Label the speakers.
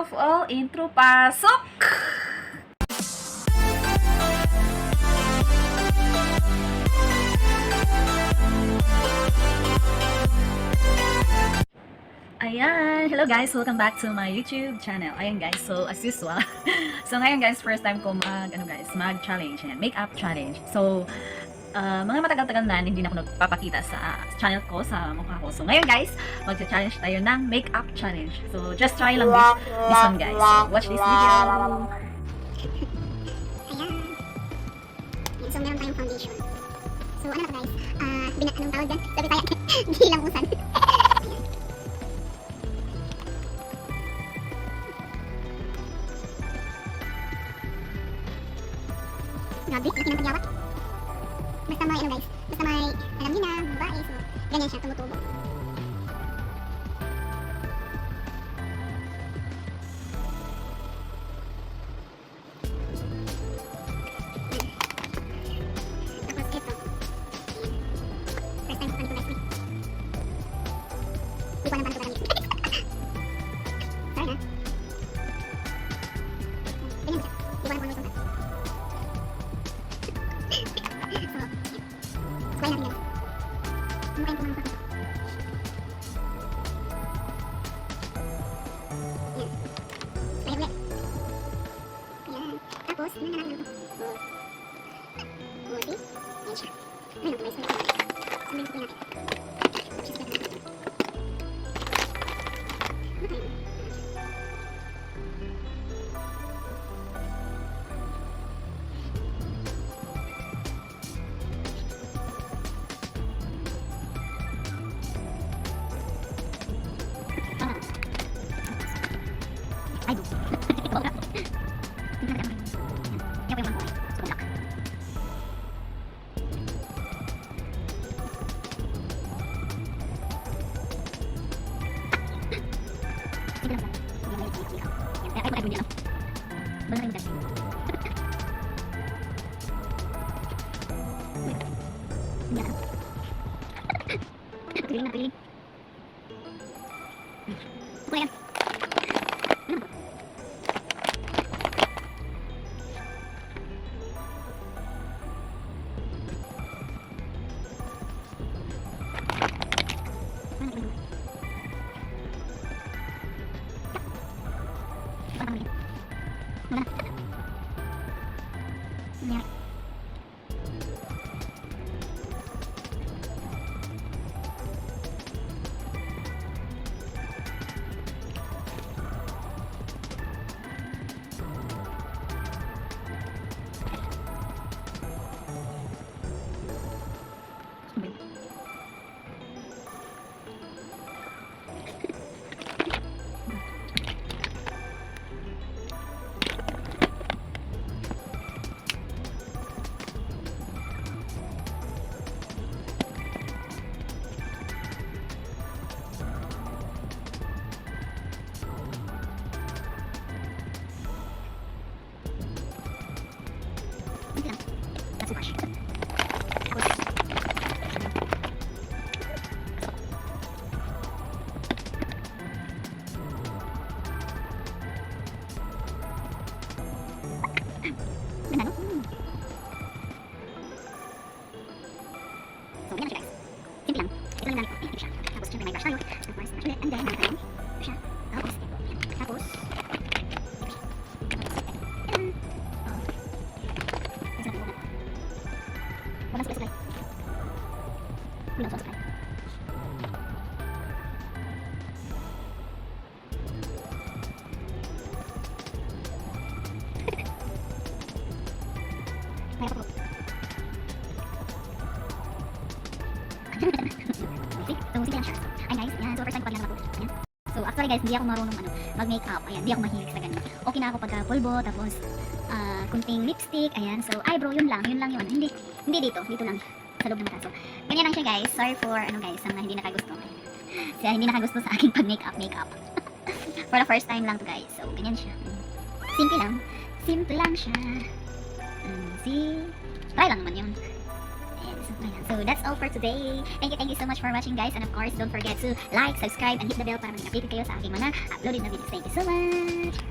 Speaker 1: Of all, intro, pasok! Ayan! Hello guys! Welcome back to my YouTube channel. Ayan guys, so as usual. So ngayon guys, first time ko mag-challenge. Makeup challenge. So, mga matagal-tagal na hindi na ako nagpapakita sa channel ko, sa mukha ko. So ngayon guys, mag-challenge tayo ng makeup challenge. So just try lang this one guys. So, watch this video.
Speaker 2: Ayan. Yan, so meron tayong foundation. So ano na to guys? Anong tawag dyan? Sabi tayo, gilamusan. Grabe, laki ng tagyawat. Basta may guys, basta may alam niyo na, babae, so ganyan siya, tumutubo. Tapos ito. First time ko pa nito guys. Di ko alam paano ito gagawin. Sorry na. Ganyan siya. Di ko alam kung ano ito. Try natin guys. Mukhain ko mga ito. Ayan. Try ulit. Ayan. Tapos, ano na natin ito? See? Ayan siya. Ayan ito guys. Samayin ko natin. Cheese natin. Ano tayo? Ay, do. Ito ba? Tingnan natin. Yan po yung one point. So, lock. Ito lang. Yan, may ito. Yan, kaya kayo mag-edit lang. Wala na yung dati. Yan. Piling na piling. Ito yan. Wala. Nangyari. That's wash. Ganun. So, ganyan siya guys. Simple lang. Ito lang gamit ko. Ito siya. Tapos, syempre may brush tayo. Of course, brush ulit. And then, ito siya. Tapos, tapos, walang sulit-sulit. Walang sulit-sulit. Mayroon po. See? So, simple lang siya. Ay guys, yan. So, first time ko pag lang ako. Ayan. So, actually guys, hindi ako marunong mag-makeup. Ayan, hindi ako mahilig sa ganun. Okay na ako pagka pulbo, tapos kunting lipstick, ayan. So, eyebrow, yun lang yung hindi dito lang sa loob ng mata. So, ganyan lang siya guys. Sorry for guys, sa mga hindi nakagusto. Siya hindi nakagusto sa aking pag-makeup. For the first time lang to guys. So, ganyan siya. Simple lang. Simple lang siya. See? Try lang naman yun. Ayan. So that's all for today. Thank you so much for watching guys. And of course, don't forget to like, subscribe, and hit the bell para maging updated kayo sa aking mga uploaded na videos. Thank you so much!